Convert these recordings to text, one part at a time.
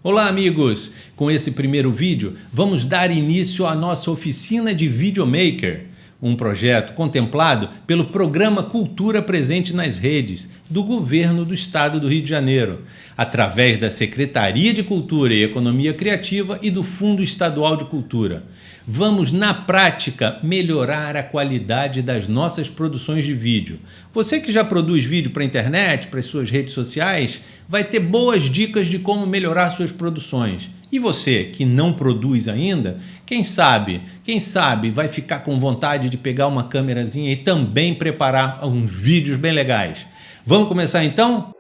Olá amigos! Com esse primeiro vídeo, vamos dar início à nossa oficina de Videomaker, um projeto contemplado pelo Programa Cultura Presente nas Redes, do Governo do Estado do Rio de Janeiro, através da Secretaria de Cultura e Economia Criativa e do Fundo Estadual de Cultura. Vamos, na prática, melhorar a qualidade das nossas produções de vídeo. Você que já produz vídeo para a internet, para as suas redes sociais, vai ter boas dicas de como melhorar suas produções. E você que não produz ainda, quem sabe vai ficar com vontade de pegar uma câmerazinha e também preparar uns vídeos bem legais. Vamos começar então?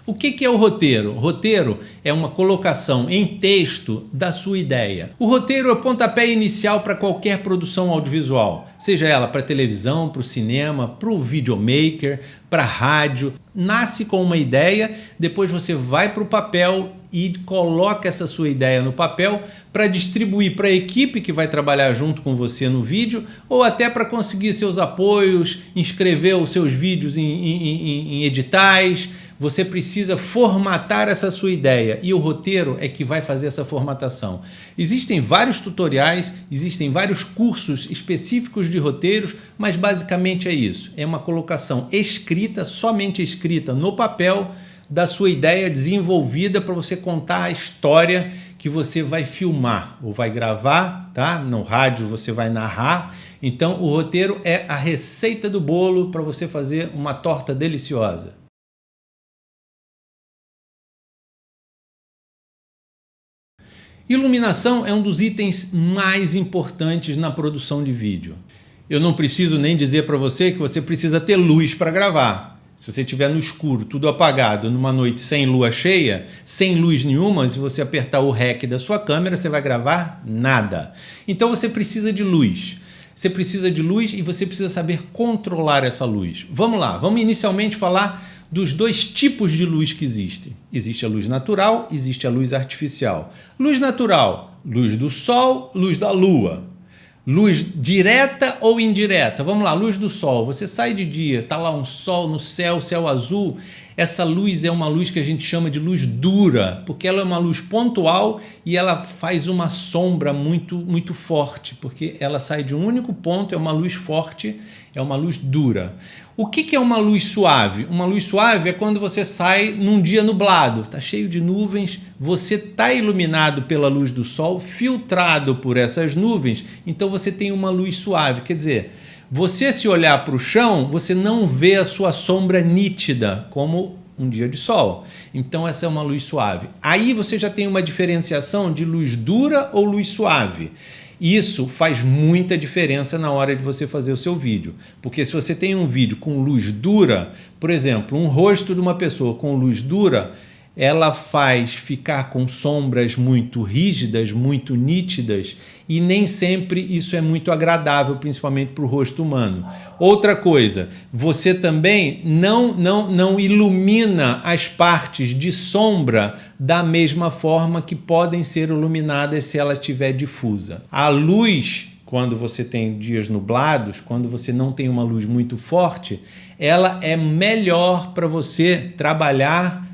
O que é o roteiro? O roteiro é uma colocação em texto da sua ideia. O roteiro é o pontapé inicial para qualquer produção audiovisual, seja ela para televisão, para o cinema, para o videomaker, para rádio. Nasce com uma ideia, depois você vai para o papel e coloca essa sua ideia no papel para distribuir para a equipe que vai trabalhar junto com você no vídeo ou até para conseguir seus apoios, inscrever os seus vídeos em editais. Você precisa formatar essa sua ideia e o roteiro é que vai fazer essa formatação. Existem vários tutoriais, existem vários cursos específicos de roteiros, mas basicamente é isso. É uma colocação escrita, somente escrita no papel, da sua ideia desenvolvida para você contar a história que você vai filmar ou vai gravar, tá? No rádio você vai narrar. Então o roteiro é a receita do bolo para você fazer uma torta deliciosa. Iluminação é um dos itens mais importantes na produção de vídeo. Eu não preciso nem dizer para você que você precisa ter luz para gravar. Se você estiver no escuro, tudo apagado, numa noite sem lua cheia, sem luz nenhuma, se você apertar o REC da sua câmera, você vai gravar nada. Então você precisa de luz. Você precisa de luz e você precisa saber controlar essa luz. Vamos lá, vamos inicialmente falar dos dois tipos de luz que existem. Existe a luz natural, existe a luz artificial. Luz natural, luz do sol, luz da lua. Luz direta ou indireta? Vamos lá, luz do sol. Você sai de dia, está lá um sol no céu, céu azul. Essa luz é uma luz que a gente chama de luz dura, porque ela é uma luz pontual e ela faz uma sombra muito forte, porque ela sai de um único ponto, é uma luz forte, é uma luz dura. O que é uma luz suave? Uma luz suave é quando você sai num dia nublado, está cheio de nuvens, você está iluminado pela luz do sol, filtrado por essas nuvens, então você tem uma luz suave, quer dizer, você se olhar para o chão, você não vê a sua sombra nítida, como um dia de sol. Então essa é uma luz suave. Aí você já tem uma diferenciação de luz dura ou luz suave. Isso faz muita diferença na hora de você fazer o seu vídeo, porque se você tem um vídeo com luz dura, por exemplo, um rosto de uma pessoa com luz dura, ela faz ficar com sombras muito rígidas, muito nítidas, e nem sempre isso é muito agradável, principalmente para o rosto humano. Outra coisa, você também não ilumina as partes de sombra da mesma forma que podem ser iluminadas se ela estiver difusa. A luz, quando você tem dias nublados, quando você não tem uma luz muito forte, ela é melhor para você trabalhar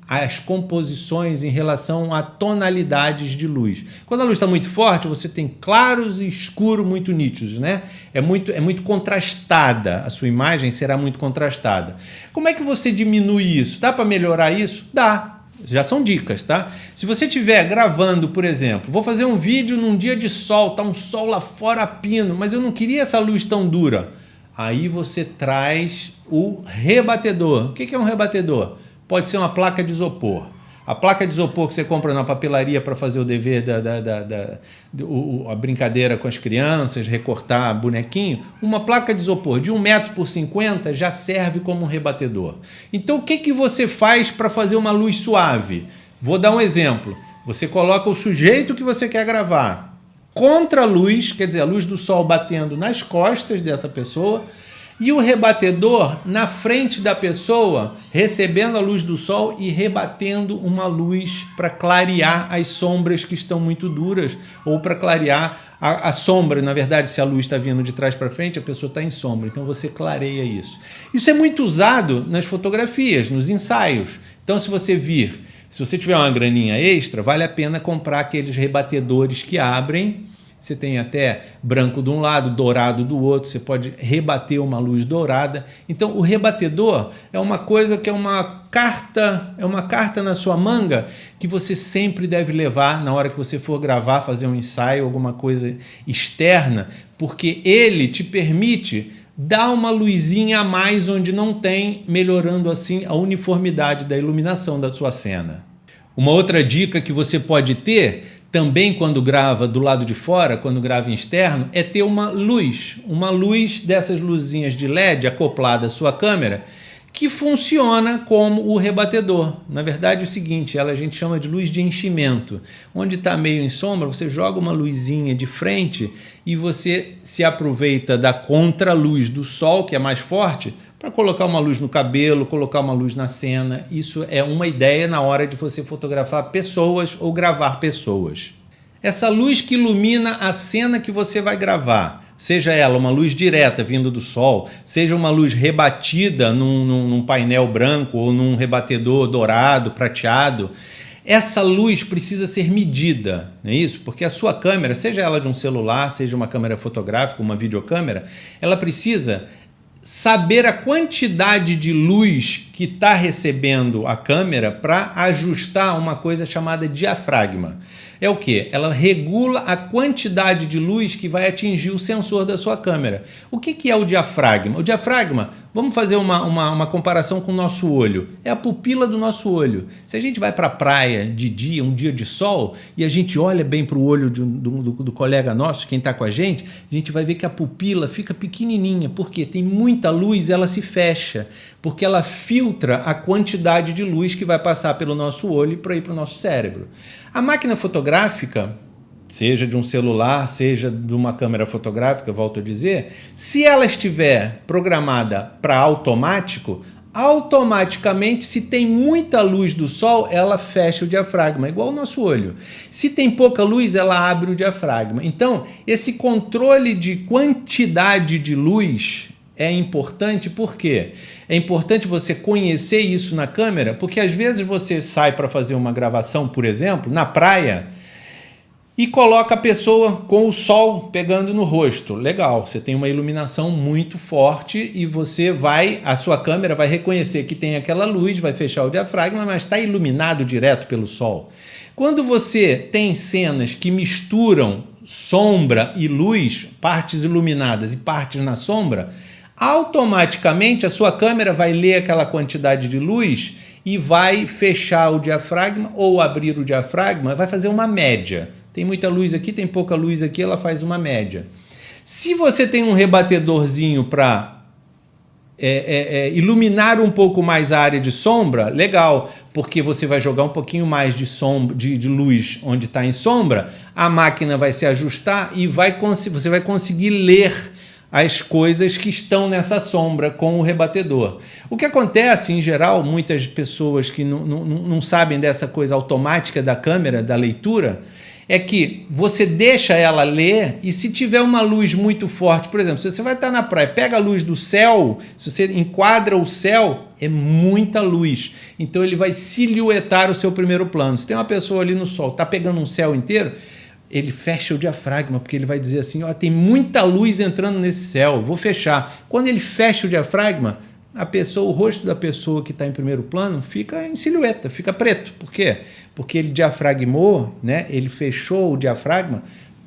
as composições em relação a tonalidades de luz. Quando a luz está muito forte, você tem claros e escuros muito nítidos, né? É muito contrastada, a sua imagem será muito contrastada. Como é que você diminui isso? Dá para melhorar isso? Dá. Já são dicas, tá? Se você estiver gravando, por exemplo, vou fazer um vídeo num dia de sol, tá um sol lá fora a pino, mas eu não queria essa luz tão dura. Aí você traz o rebatedor. O que é um rebatedor? Pode ser uma placa de isopor. A placa de isopor que você compra na papelaria para fazer o dever a brincadeira com as crianças, recortar bonequinho, uma placa de isopor de 1 metro por 50 já serve como um rebatedor. Então o que você faz para fazer uma luz suave? Vou dar um exemplo. Você coloca o sujeito que você quer gravar contra a luz, quer dizer, a luz do sol batendo nas costas dessa pessoa, E o rebatedor na frente da pessoa, recebendo a luz do sol e rebatendo uma luz para clarear as sombras que estão muito duras, ou para clarear a sombra. Na verdade, se a luz está vindo de trás para frente, a pessoa está em sombra, então você clareia isso. Isso é muito usado nas fotografias, nos ensaios. Então, se você tiver uma graninha extra, vale a pena comprar aqueles rebatedores que abrem. Você tem até branco de um lado, dourado do outro, você pode rebater uma luz dourada. Então, o rebatedor é uma coisa que é uma carta na sua manga que você sempre deve levar na hora que você for gravar, fazer um ensaio, alguma coisa externa, porque ele te permite dar uma luzinha a mais onde não tem, melhorando assim a uniformidade da iluminação da sua cena. Uma outra dica que você pode ter também quando grava do lado de fora, quando grava em externo, é ter uma luz dessas luzinhas de LED acoplada à sua câmera, que funciona como o rebatedor. Na verdade é o seguinte, a gente chama de luz de enchimento. Onde está meio em sombra, você joga uma luzinha de frente e você se aproveita da contraluz do sol, que é mais forte, para colocar uma luz no cabelo, colocar uma luz na cena. Isso é uma ideia na hora de você fotografar pessoas ou gravar pessoas. Essa luz que ilumina a cena que você vai gravar, seja ela uma luz direta vindo do sol, seja uma luz rebatida num painel branco ou num rebatedor dourado, prateado, essa luz precisa ser medida, não é isso? Porque a sua câmera, seja ela de um celular, seja uma câmera fotográfica, uma videocâmera, ela precisa saber a quantidade de luz que está recebendo a câmera para ajustar uma coisa chamada diafragma. É o quê? Ela regula a quantidade de luz que vai atingir o sensor da sua câmera. O que é o diafragma? O diafragma, vamos fazer uma comparação com o nosso olho. É a pupila do nosso olho. Se a gente vai para a praia de dia, um dia de sol, e a gente olha bem para o olho do colega nosso, quem está com a gente vai ver que a pupila fica pequenininha. Por quê? Tem muita luz, ela se fecha, porque ela filtra a quantidade de luz que vai passar pelo nosso olho para ir para o nosso cérebro. A máquina fotográfica, seja de um celular, seja de uma câmera fotográfica, volto a dizer, se ela estiver programada para automático, automaticamente, se tem muita luz do sol, ela fecha o diafragma, igual o nosso olho. Se tem pouca luz, ela abre o diafragma. Então, esse controle de quantidade de luz é importante. Por quê? É importante você conhecer isso na câmera, porque às vezes você sai para fazer uma gravação, por exemplo, na praia, e coloca a pessoa com o sol pegando no rosto. Legal, você tem uma iluminação muito forte e a sua câmera vai reconhecer que tem aquela luz, vai fechar o diafragma, mas está iluminado direto pelo sol. Quando você tem cenas que misturam sombra e luz, partes iluminadas e partes na sombra, automaticamente a sua câmera vai ler aquela quantidade de luz e vai fechar o diafragma ou abrir o diafragma, vai fazer uma média. Tem muita luz aqui, tem pouca luz aqui, ela faz uma média. Se você tem um rebatedorzinho para iluminar um pouco mais a área de sombra, legal, porque você vai jogar um pouquinho mais de luz onde está em sombra, a máquina vai se ajustar e você vai conseguir ler as coisas que estão nessa sombra com o rebatedor. O que acontece, em geral, muitas pessoas que não sabem dessa coisa automática da câmera, da leitura, é que você deixa ela ler e se tiver uma luz muito forte, por exemplo, se você vai estar na praia, pega a luz do céu, se você enquadra o céu, é muita luz. Então ele vai silhuetar o seu primeiro plano. Se tem uma pessoa ali no sol, está pegando um céu inteiro, ele fecha o diafragma, porque ele vai dizer assim, ó, tem muita luz entrando nesse céu, vou fechar. Quando ele fecha o diafragma, o rosto da pessoa que está em primeiro plano fica em silhueta, fica preto. Por quê? Porque ele diafragmou, né? Ele fechou o diafragma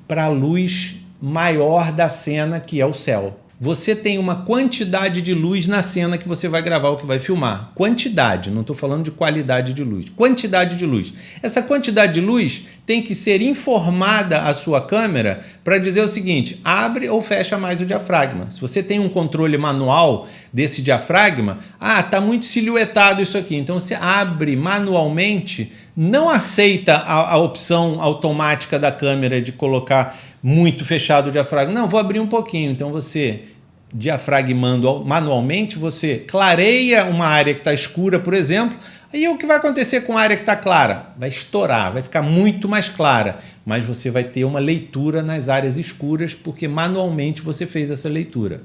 para a luz maior da cena, que é o céu. Você tem uma quantidade de luz na cena que você vai gravar ou que vai filmar. Quantidade, não estou falando de qualidade de luz. Quantidade de luz. Essa quantidade de luz tem que ser informada à sua câmera para dizer o seguinte, abre ou fecha mais o diafragma. Se você tem um controle manual desse diafragma, está muito silhuetado isso aqui, então você abre manualmente, não aceita a opção automática da câmera de colocar muito fechado o diafragma. Não, vou abrir um pouquinho. Então você diafragmando manualmente, você clareia uma área que está escura, por exemplo, aí o que vai acontecer com a área que está clara? Vai estourar, vai ficar muito mais clara, mas você vai ter uma leitura nas áreas escuras, porque manualmente você fez essa leitura.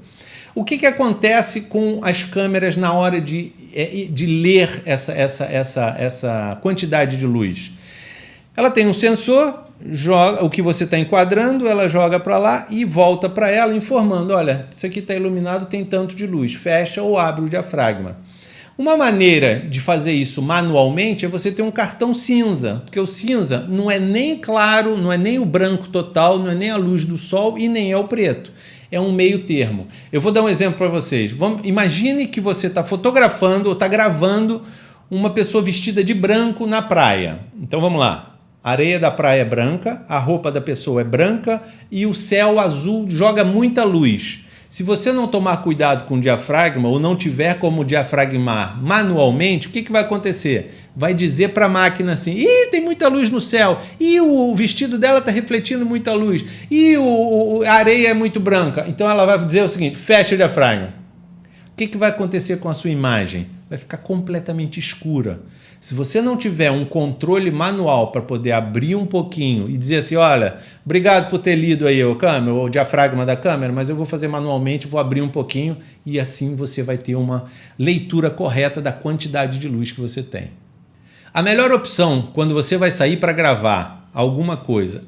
O que acontece com as câmeras na hora de ler essa quantidade de luz? Ela tem um sensor, joga o que você está enquadrando, ela joga para lá e volta para ela informando, olha, isso aqui está iluminado, tem tanto de luz, fecha ou abre o diafragma. Uma maneira de fazer isso manualmente é você ter um cartão cinza, porque o cinza não é nem claro, não é nem o branco total, não é nem a luz do sol e nem é o preto. É um meio termo. Eu vou dar um exemplo para vocês. Imagine que você está fotografando ou está gravando uma pessoa vestida de branco na praia. Então vamos lá. A areia da praia é branca, a roupa da pessoa é branca e o céu azul joga muita luz. Se você não tomar cuidado com o diafragma ou não tiver como diafragmar manualmente, o que vai acontecer? Vai dizer para a máquina assim, ih, tem muita luz no céu, e o vestido dela está refletindo muita luz, e a areia é muito branca. Então ela vai dizer o seguinte, fecha o diafragma. O que vai acontecer com a sua imagem? Vai ficar completamente escura. Se você não tiver um controle manual para poder abrir um pouquinho e dizer assim, olha, obrigado por ter lido aí o diafragma da câmera, mas eu vou fazer manualmente, vou abrir um pouquinho e assim você vai ter uma leitura correta da quantidade de luz que você tem. A melhor opção quando você vai sair para gravar alguma coisa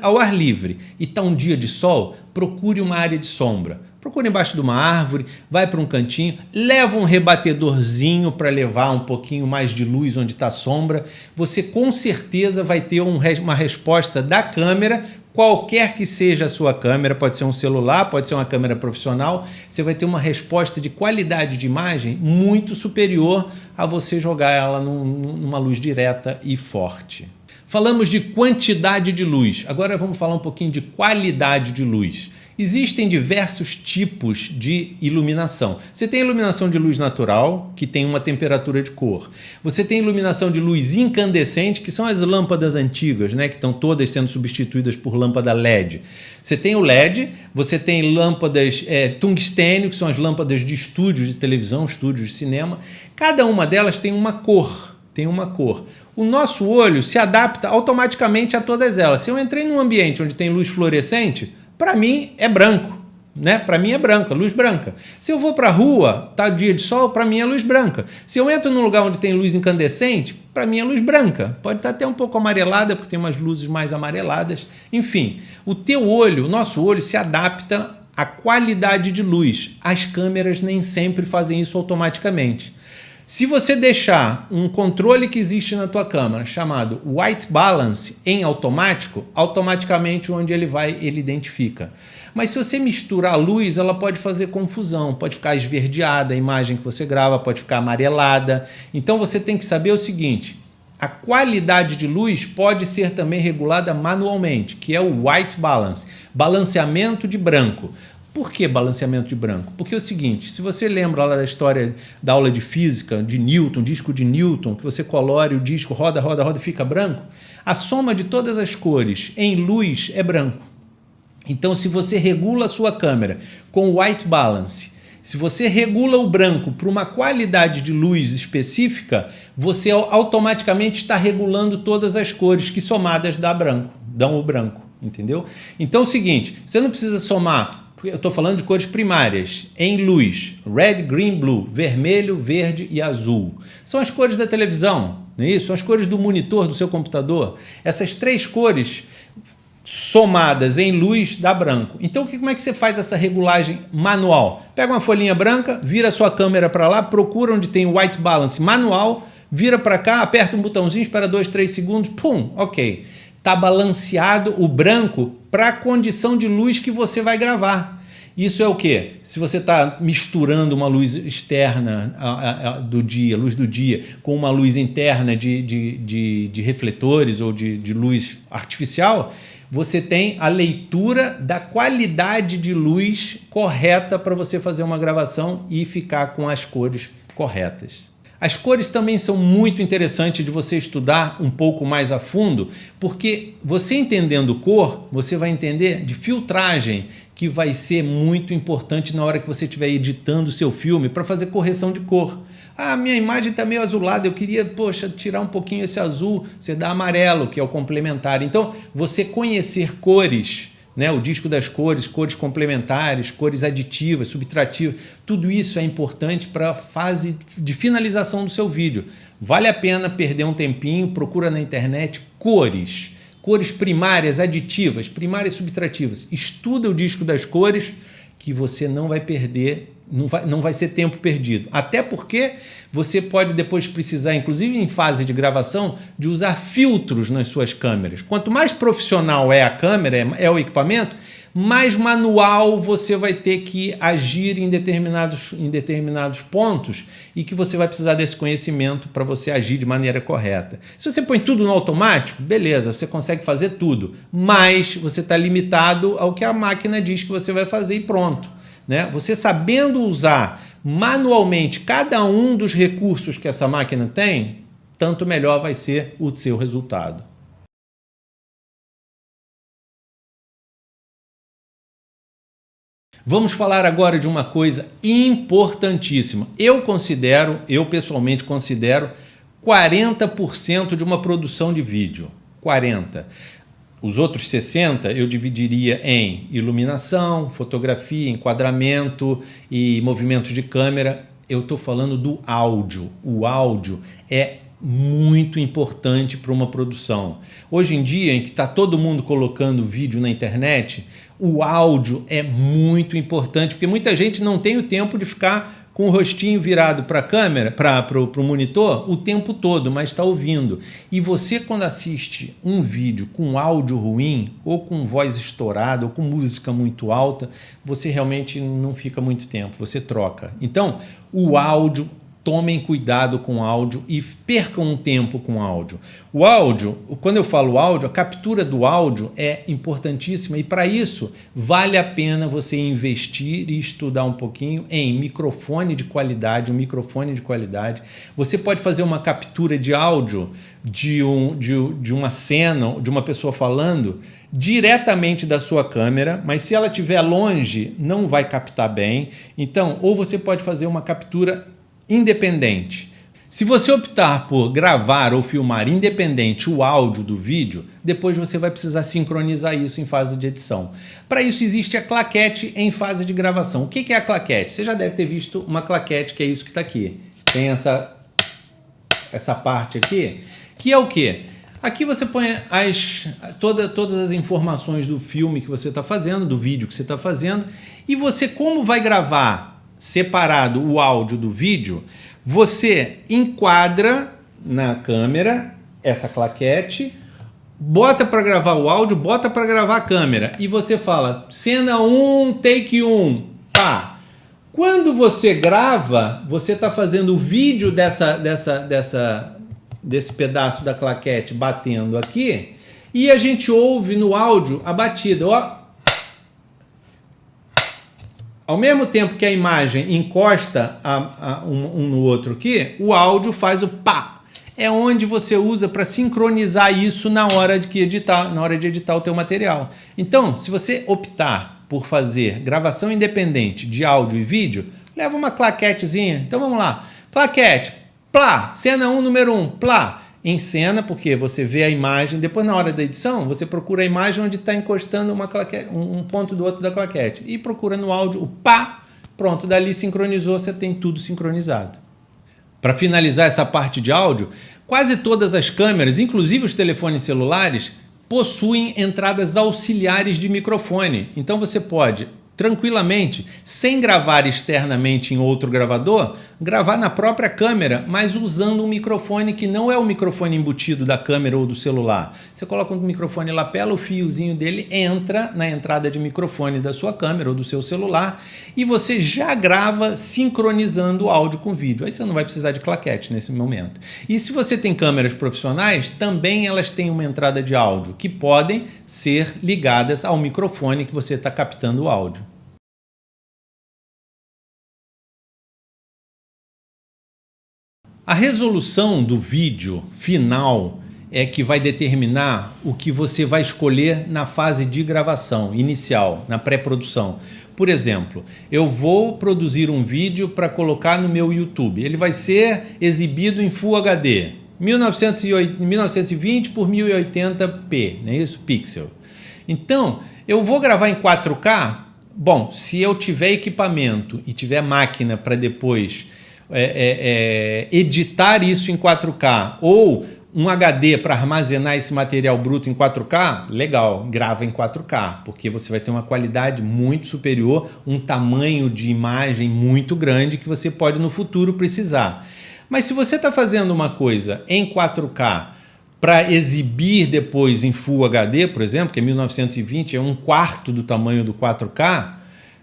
ao ar livre e está um dia de sol, procure uma área de sombra. Procure embaixo de uma árvore, vai para um cantinho, leva um rebatedorzinho para levar um pouquinho mais de luz onde está a sombra. Você com certeza vai ter uma resposta da câmera, qualquer que seja a sua câmera, pode ser um celular, pode ser uma câmera profissional, você vai ter uma resposta de qualidade de imagem muito superior a você jogar ela numa luz direta e forte. Falamos de quantidade de luz, agora vamos falar um pouquinho de qualidade de luz. Existem diversos tipos de iluminação. Você tem iluminação de luz natural, que tem uma temperatura de cor. Você tem iluminação de luz incandescente, que são as lâmpadas antigas, né, que estão todas sendo substituídas por lâmpada LED. Você tem o LED, você tem lâmpadas tungstênio, que são as lâmpadas de estúdios de televisão, estúdios de cinema. Cada uma delas tem uma cor. O nosso olho se adapta automaticamente a todas elas. Se eu entrei num ambiente onde tem luz fluorescente, para mim é branco, né? Para mim é branca, luz branca. Se eu vou para a rua, tá dia de sol, para mim é luz branca. Se eu entro num lugar onde tem luz incandescente, para mim é luz branca. Pode estar até um pouco amarelada, porque tem umas luzes mais amareladas. Enfim, o nosso olho se adapta à qualidade de luz. As câmeras nem sempre fazem isso automaticamente. Se você deixar um controle que existe na tua câmera chamado White Balance em automático, automaticamente onde ele vai, ele identifica. Mas se você misturar a luz, ela pode fazer confusão, pode ficar esverdeada a imagem que você grava, pode ficar amarelada. Então você tem que saber o seguinte, a qualidade de luz pode ser também regulada manualmente, que é o White Balance, balanceamento de branco. Por que balanceamento de branco? Porque é o seguinte, se você lembra lá da história da aula de física, de Newton, disco de Newton, que você colore o disco, roda, roda, roda e fica branco, a soma de todas as cores em luz é branco. Então, se você regula a sua câmera com white balance, se você regula o branco para uma qualidade de luz específica, você automaticamente está regulando todas as cores que somadas dão o branco, entendeu? Então é o seguinte, você não precisa somar, eu estou falando de cores primárias, em luz, red, green, blue, vermelho, verde e azul. São as cores da televisão, não é isso? São as cores do monitor do seu computador. Essas três cores somadas em luz dá branco. Então como é que você faz essa regulagem manual? Pega uma folhinha branca, vira a sua câmera para lá, procura onde tem o white balance manual, vira para cá, aperta um botãozinho, espera 2, 3 segundos, pum, ok. Está balanceado o branco para a condição de luz que você vai gravar. Isso é o quê? Se você está misturando uma luz externa do dia, luz do dia, com uma luz interna de refletores ou de luz artificial, você tem a leitura da qualidade de luz correta para você fazer uma gravação e ficar com as cores corretas. As cores também são muito interessantes de você estudar um pouco mais a fundo, porque você entendendo cor, você vai entender de filtragem, que vai ser muito importante na hora que você estiver editando o seu filme para fazer correção de cor. Ah, minha imagem está meio azulada, eu queria, poxa, tirar um pouquinho esse azul, você dá amarelo, que é o complementar. Então, você conhecer cores, né, o disco das cores, cores complementares, cores aditivas, subtrativas, tudo isso é importante para a fase de finalização do seu vídeo. Vale a pena perder um tempinho, procura na internet cores, cores primárias, aditivas, primárias e subtrativas. Estuda o disco das cores que você não vai perder, não vai ser tempo perdido. Até porque você pode depois precisar, inclusive em fase de gravação, de usar filtros nas suas câmeras. Quanto mais profissional é a câmera, é o equipamento, mais manual você vai ter que agir em determinados pontos e que você vai precisar desse conhecimento para você agir de maneira correta. Se você põe tudo no automático, beleza, você consegue fazer tudo, mas você está limitado ao que a máquina diz que você vai fazer e pronto. Né? Você sabendo usar manualmente cada um dos recursos que essa máquina tem, tanto melhor vai ser o seu resultado. Vamos falar agora de uma coisa importantíssima. Eu pessoalmente considero 40% de uma produção de vídeo. 40%. Os outros 60% eu dividiria em iluminação, fotografia, enquadramento e movimentos de câmera. Eu estou falando do áudio. O áudio é muito importante para uma produção. Hoje em dia, em que está todo mundo colocando vídeo na internet, o áudio é muito importante, porque muita gente não tem o tempo de ficar com o rostinho virado para a câmera, para o monitor, o tempo todo, mas está ouvindo. E você, quando assiste um vídeo com áudio ruim, ou com voz estourada, ou com música muito alta, você realmente não fica muito tempo, você troca. Então, o áudio, tomem cuidado com o áudio e percam um tempo com o áudio. O áudio, quando eu falo áudio, a captura do áudio é importantíssima e para isso vale a pena você investir e estudar um pouquinho em microfone de qualidade, um microfone de qualidade. Você pode fazer uma captura de áudio de uma cena, de uma pessoa falando diretamente da sua câmera, mas se ela estiver longe, não vai captar bem. Então, ou você pode fazer uma captura independente. Se você optar por gravar ou filmar independente o áudio do vídeo, depois você vai precisar sincronizar isso em fase de edição. Para isso existe a claquete em fase de gravação. O que é a claquete? Você já deve ter visto uma claquete, que é isso que está aqui. Tem essa parte aqui, que é o quê? Aqui você põe todas as informações do filme que você está fazendo, do vídeo que você está fazendo, e você, como vai gravar separado o áudio do vídeo, você enquadra na câmera essa claquete, bota para gravar o áudio, bota para gravar a câmera e você fala cena 1, take 1, pá. Quando você grava, você está fazendo o vídeo desse pedaço da claquete batendo aqui e a gente ouve no áudio a batida, ó. Ao mesmo tempo que a imagem encosta um no outro aqui, o áudio faz o pá. É onde você usa para sincronizar isso na hora de editar o teu material. Então, se você optar por fazer gravação independente de áudio e vídeo, leva uma claquetezinha. Então vamos lá. Claquete, plá, cena 1, número 1, plá. Em cena, porque você vê a imagem, depois na hora da edição, você procura a imagem onde está encostando um ponto do outro da claquete. E procura no áudio o pá, pronto, dali sincronizou, você tem tudo sincronizado. Para finalizar essa parte de áudio, quase todas as câmeras, inclusive os telefones celulares, possuem entradas auxiliares de microfone. Então você pode tranquilamente, sem gravar externamente em outro gravador, gravar na própria câmera, mas usando um microfone que não é o microfone embutido da câmera ou do celular. Você coloca um microfone lapela, o fiozinho dele entra na entrada de microfone da sua câmera ou do seu celular e você já grava sincronizando o áudio com o vídeo. Aí você não vai precisar de claquete nesse momento. E se você tem câmeras profissionais, também elas têm uma entrada de áudio que podem ser ligadas ao microfone que você está captando o áudio. A resolução do vídeo final é que vai determinar o que você vai escolher na fase de gravação inicial, na pré-produção. Por exemplo, eu vou produzir um vídeo para colocar no meu YouTube. Ele vai ser exibido em Full HD, 1920 por 1080p, não é isso? Pixel. Então, eu vou gravar em 4K. Bom, se eu tiver equipamento e tiver máquina para depois editar isso em 4K ou um HD para armazenar esse material bruto em 4K, legal, grava em 4K, porque você vai ter uma qualidade muito superior, um tamanho de imagem muito grande que você pode no futuro precisar. Mas se você está fazendo uma coisa em 4K para exibir depois em Full HD, por exemplo, que é 1920, é 1/4 do tamanho do 4K,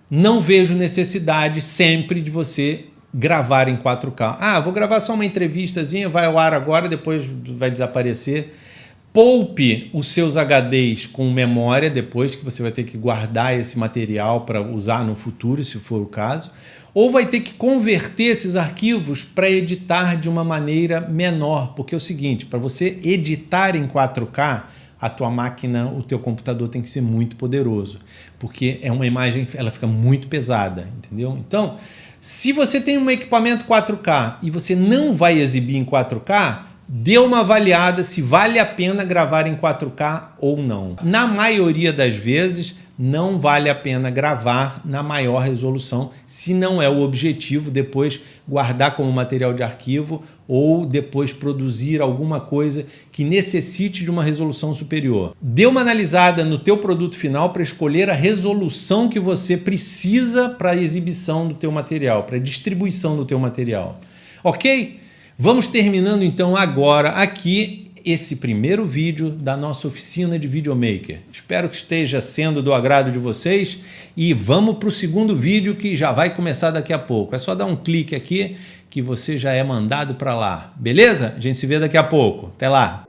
não vejo necessidade sempre de você gravar em 4K. Ah, vou gravar só uma entrevistazinha, vai ao ar agora, depois vai desaparecer. Poupe os seus HDs com memória depois, que você vai ter que guardar esse material para usar no futuro, se for o caso. Ou vai ter que converter esses arquivos para editar de uma maneira menor, porque é o seguinte, para você editar em 4K, a tua máquina, o teu computador tem que ser muito poderoso, porque é uma imagem, ela fica muito pesada, entendeu? Então, se você tem um equipamento 4K e você não vai exibir em 4K, dê uma avaliada se vale a pena gravar em 4K ou não. Na maioria das vezes, não vale a pena gravar na maior resolução, se não é o objetivo depois guardar como material de arquivo ou depois produzir alguma coisa que necessite de uma resolução superior. Dê uma analisada no teu produto final para escolher a resolução que você precisa para a exibição do teu material, para a distribuição do teu material. Ok? Vamos terminando então agora aqui esse primeiro vídeo da nossa oficina de videomaker. Espero que esteja sendo do agrado de vocês e vamos para o segundo vídeo que já vai começar daqui a pouco. É só dar um clique aqui que você já é mandado para lá. Beleza? A gente se vê daqui a pouco. Até lá!